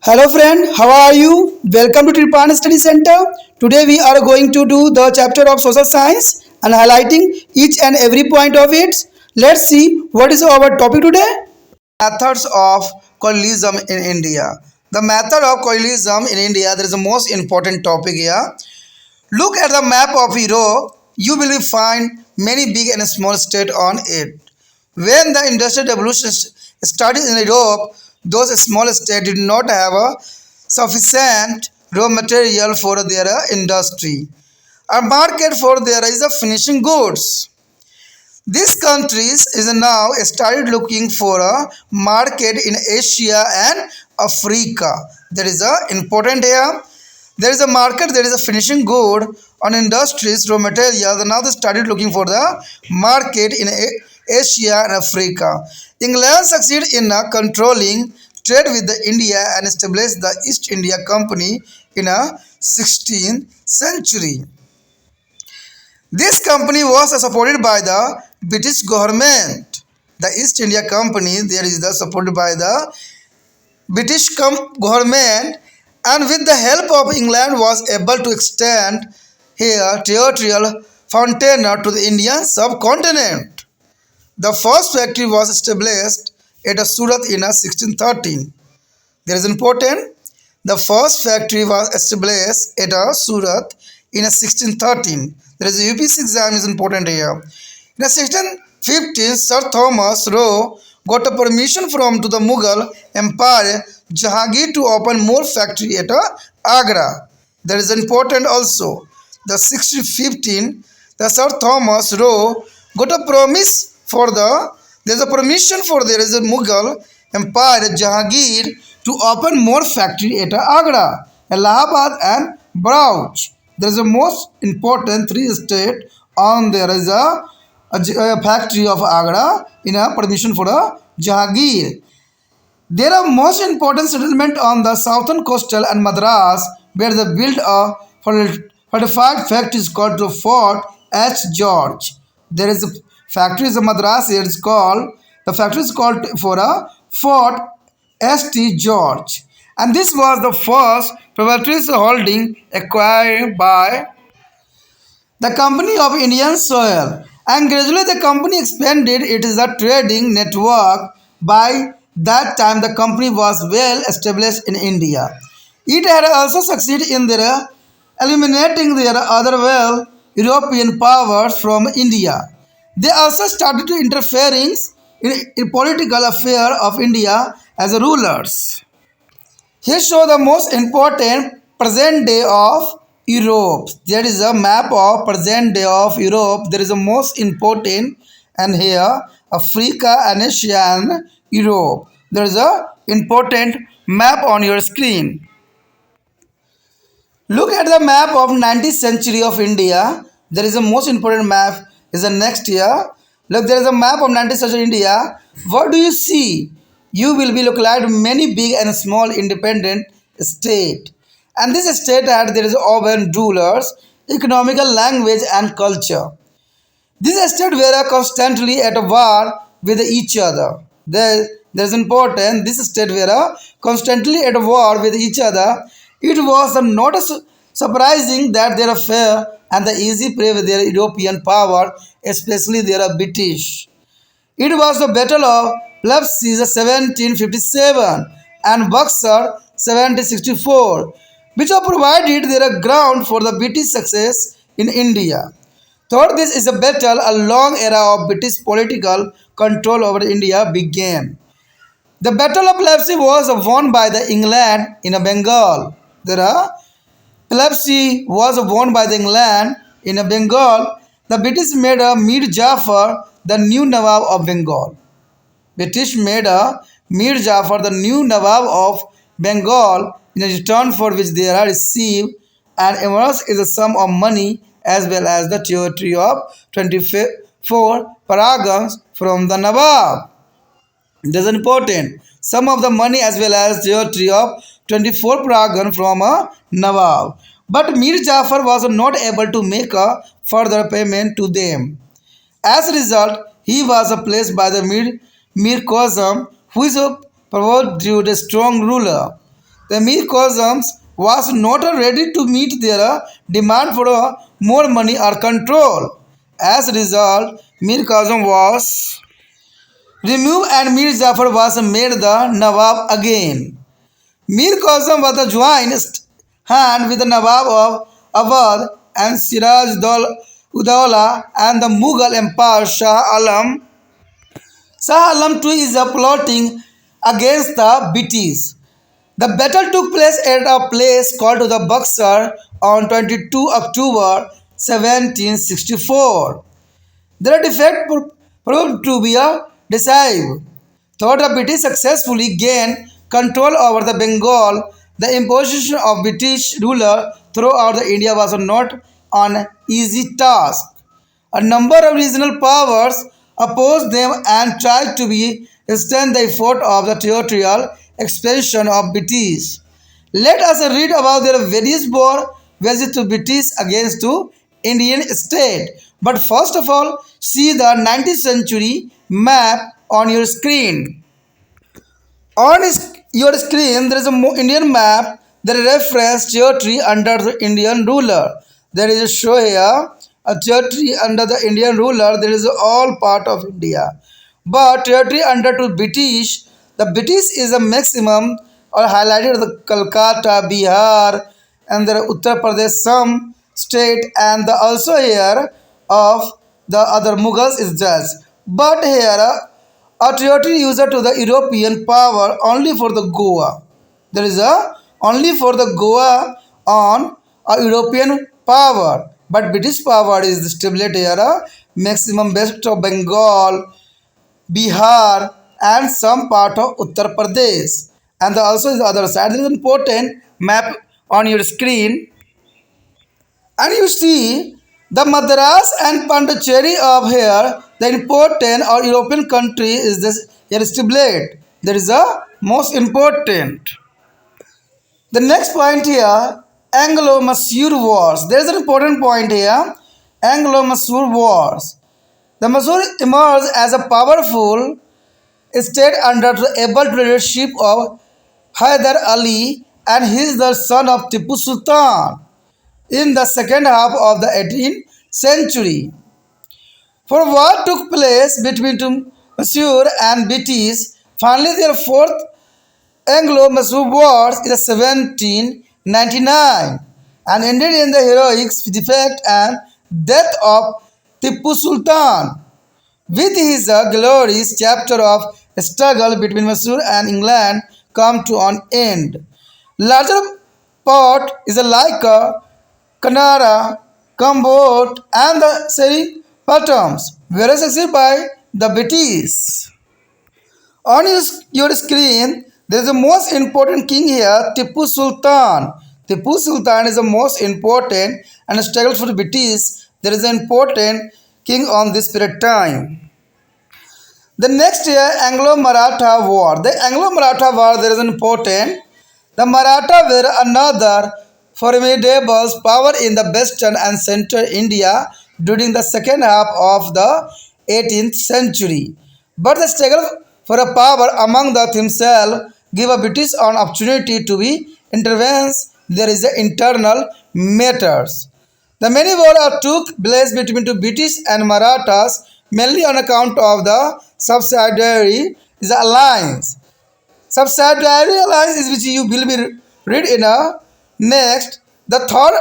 Hello friend, how are you? Welcome to Tripan Study Center. Today we are going to do the chapter of social science and highlighting each and every point of it. Let's see what is our topic today. Methods of colonialism in India. The method of colonialism in India, that is the most important topic here. Look at the map of Europe. You will find many big and small states on it. When the industrial revolution started in Europe, those small states did not have a sufficient raw material for their industry. A market for their is the finishing goods. These countries is now started looking for a market in Asia and Africa. That is important here. There is a market, there is a finishing good on industries, raw materials. Now they started looking for the market in Asia and Africa. England succeeded in controlling trade with the India and established the East India Company in a 16th century. This company was supported by the British government. The East India Company there is supported by the British government, and with the help of England was able to extend her territorial frontier to the Indian subcontinent. The first factory was established at Surat in 1613. There is important. The first factory was established at Surat in 1613. There is a UPC exam is important here. In 1615, Sir Thomas Roe got a permission from to the Mughal Empire Jahangir to open more factory at Agra. That is important also. The 1615, the Sir Thomas Roe got a promise for there is a permission for there is a Mughal Empire Jahangir to open more factory at Agra, Allahabad and Bauch. There is a most important three state on there is a factory of Agra in a permission for a Jahangir. There are most important settlement on the southern coastal and Madras where they built a fortified factory called the Fort H. George. There is a factory in Madras here is called the factory is called for a Fort St. George, and this was the first privatized holding acquired by the Company of Indian Soil, and gradually the company expanded its trading network. By that time, the company was well established in India. It had also succeeded in their eliminating their other well European powers from India. They also started to interfering in political affairs of India as rulers. Here show the most important present day of Europe. There is a map of present day of Europe. There is a most important, and here Africa and Asia and Europe. There is a important map on your screen. Look at the map of 19th century of India. There is a most important map is the next year. Look, there is a map of 19th century India. What do you see? You will be looking at many big and small independent state. And this state had there is urban rulers, economical language and culture. These states were constantly at war with each other. There is important. This state were constantly at war with each other. It was not surprising that their affair and the easy prey with their European power, especially their British. It was the Battle of Plebiscite 1757 and Buxar 1764, which have provided their ground for the British success in India. Third, this is a battle, a long era of British political control over India began. The Battle of Plebiscite was won by the England in Bengal. The Plebiscite was won by the England in Bengal. The British made Mir Jafar the new Nawab of Bengal. British made Mir Jafar the new Nawab of Bengal in return for which they are received and emerged is a sum of money as well as the territory of 24 paragons from the Nawab. This is important. Some of the money as well as territory of 24 paragon from a Nawab. But Mir Jafar was not able to make a further payment to them. As a result, he was placed by the Mir Qasim, who is proved to a strong ruler. The Mir Kazams was not ready to meet their demand for more money or control. As a result, Mir Kazam was removed and Mir Jafar was made the Nawab again. Mir Kazam was the joint hand with the Nawab of Awadh and Siraj Udaulah and the Mughal Empire Shah Alam. Shah Alam too is plotting against the British. The battle took place at a place called the Buxar on 22 October 1764. Their defeat proved to be decisive. Though the British successfully gained control over the Bengal, the imposition of British ruler throughout the India was not an easy task. A number of regional powers opposed them and tried to extend the effort of the territorial expansion of British. Let us read about their various war visits to British against to Indian state. But first of all, see the 19th century map on your screen. On your screen, there is a Indian map that references territory under the Indian ruler. There is a show here a territory under the Indian ruler. There is all part of India, but territory under to British. The British is a maximum or highlighted the Kolkata, Bihar, and the Uttar Pradesh, some state, and the also here of the other Mughals is just. But here a territory user to the European power only for the Goa. There is a only for the Goa on a European power, but British power is distributed here maximum best of Bengal, Bihar, and some part of Uttar Pradesh. And also the other side. There is an important map on your screen, and you see the Madras and Pondicherry of here, the important or European country is this here stipulate. There is a most important. The next point here, Anglo-Mysore Wars. There is an important point here, Anglo-Mysore Wars. The Mysore emerged as a powerful state under the able leadership of Hyder Ali, and he is the son of Tipu Sultan in the second half of the 18th century. For what took place between Mysore and British, finally their fourth Anglo-Mysore Wars in 1799 and ended in the heroic defeat and death of Tipu Sultan. With his glorious chapter of struggle between Mysore and England come to an end. Larger part is like Kanara, Kambot, and the Seripatums were succeeded by the British. On your screen, there is the most important king here, Tipu Sultan. Tipu Sultan is the most important and struggle for the British. There is an important king on this period time. The next year, Anglo-Maratha War. The Anglo-Maratha War, there is an important. The Maratha were another formidable power in the western and central India during the second half of the 18th century. But the struggle for a power among themselves give a British an opportunity to be intervenes. There is the internal matters. The many wars took place between the British and Marathas mainly on account of the subsidiary alliance. Subsidiary alliance is which you will be read in a next. The third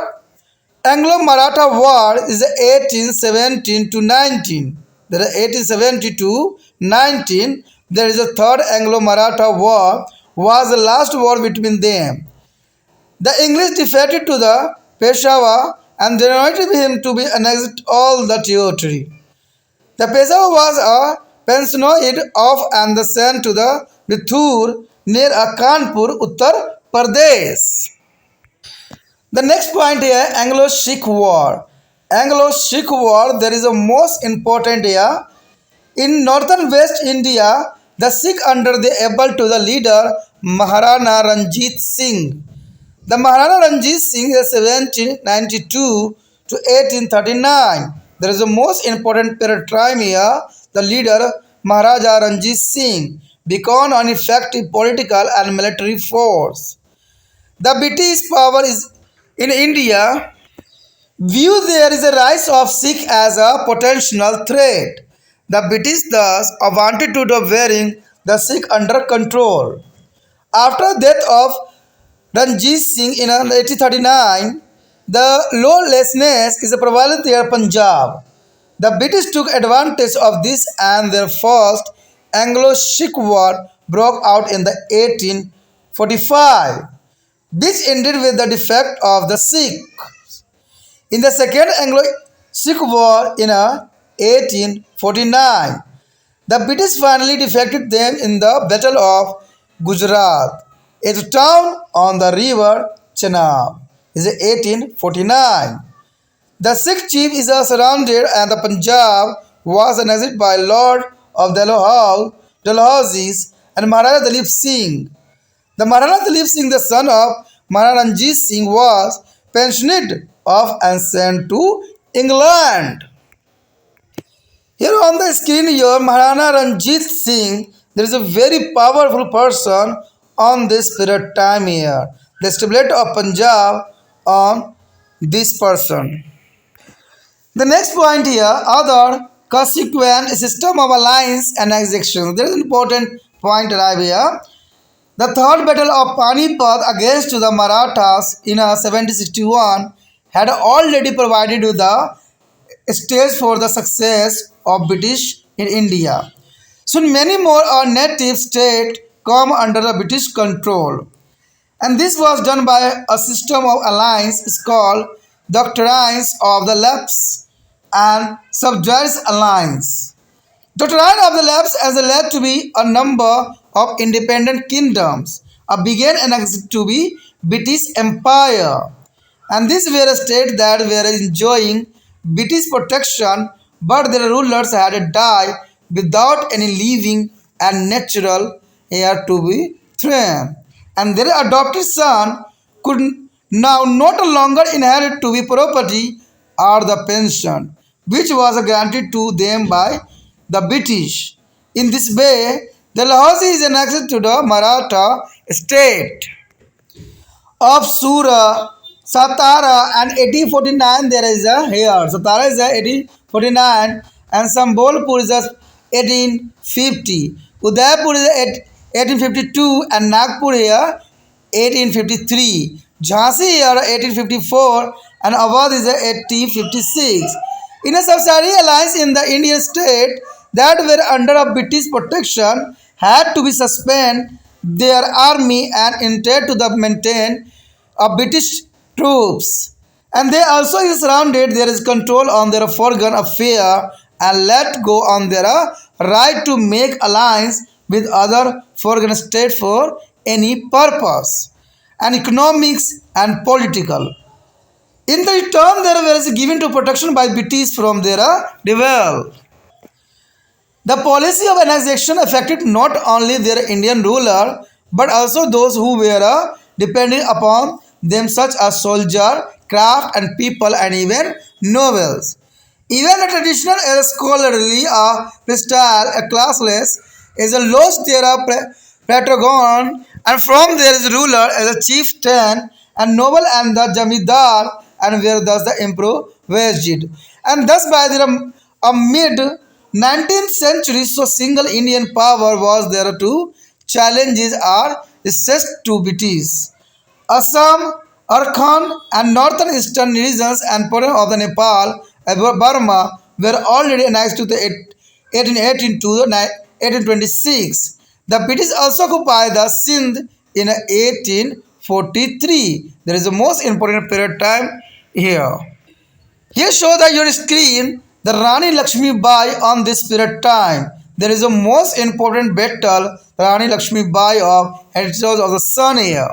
Anglo-Maratha War is 1817 to 19. There is 1870 to 19. There is a third Anglo-Maratha War was the last war between them. The English defected to the Peshawar and denoted him to be annexed all the territory. The Peshawar was a pensionoid of and sent to the Bithur near Kanpur, Uttar Pradesh. The next point here, Anglo-Sikh War. Anglo-Sikh War, there is a most important here. In northern West India, the Sikh under the able to the leader Maharana Ranjit Singh. The Maharana Ranjit Singh is 1792 to 1839. There is a most important period time here. The leader Maharaja Ranjit Singh became an effective political and military force. The British power is in India view there is a rise of Sikh as a potential threat. The British thus wanted to do wearing the Sikh under control. After death of Ranjit Singh in 1839, the lawlessness is prevalent in Punjab. The British took advantage of this and their first Anglo-Sikh war broke out in the 1845, which ended with the defeat of the Sikh. In the Second Anglo-Sikh War in 1849, the British finally defeated them in the Battle of Gujarat, a town on the river Chenab. This is 1849. The Sikh chief is surrounded and the Punjab was annexed by Lord of Dalhousie and Maharaja Dalip Singh. The Maharaja Dalip Singh, the son of Maharaja Ranjit Singh, was pensioned off and sent to England. Here on the screen here, Maharaja Ranjit Singh, there is a very powerful person on this period time here. The stability of Punjab on this person. The next point here, other consequent system of alliance and annexation. There is an important point right here. The third battle of Panipat against the Marathas in 1761 had already provided the stage for the success of British in India. Soon many more native states come under the British control. And this was done by a system of alliance called Doctrines of the Lapse and Subjudice Alliance. Doctrine of the Lapse has led to be a number of independent kingdoms, began annexed to be British Empire. And these were states that were enjoying British protection, but their rulers had died without any living and natural heir to be throne. And their adopted son could now not longer inherit to be property or the pension, which was granted to them by the British. In this way, Dalhousie is annexed to the Maratha state of Sura, Satara, and 1849 there is a here. Satara is a 1849 and Sambolpur is a 1850. Udaipur is a 1852 and Nagpur here 1853. Jhansi here 1854 and Awadh is a 1856. In a subsidiary alliance in the Indian state that were under a British protection had to be suspend their army and intended to the maintain British troops. And they also is surrounded there is control on their foreign affair and let go on their right to make alliance with other foreign states for any purpose and economics and political. In the return, there was given to protection by British from their revolt. The policy of annexation affected not only their Indian ruler but also those who were depending upon them, such as soldier, craft, and people, and even nobles. Even the traditional scholarly style, a classless, is a lost their protagon, and from there is ruler as a chieftain and noble and the jamidar, and where thus the improvised. And thus by the mid 19th century, so single Indian power was there to challenges are assessed to British. Assam, Arkan, and northern eastern regions and portion of the Nepal and Burma were already annexed to the 1818 to 1826. The British also occupied the Sindh in 1843. There is the most important period time here. Here show the your screen the Rani Lakshmi Bai on this period time. There is a most important battle, Rani Lakshmi Bai of Heritage of the Sun here.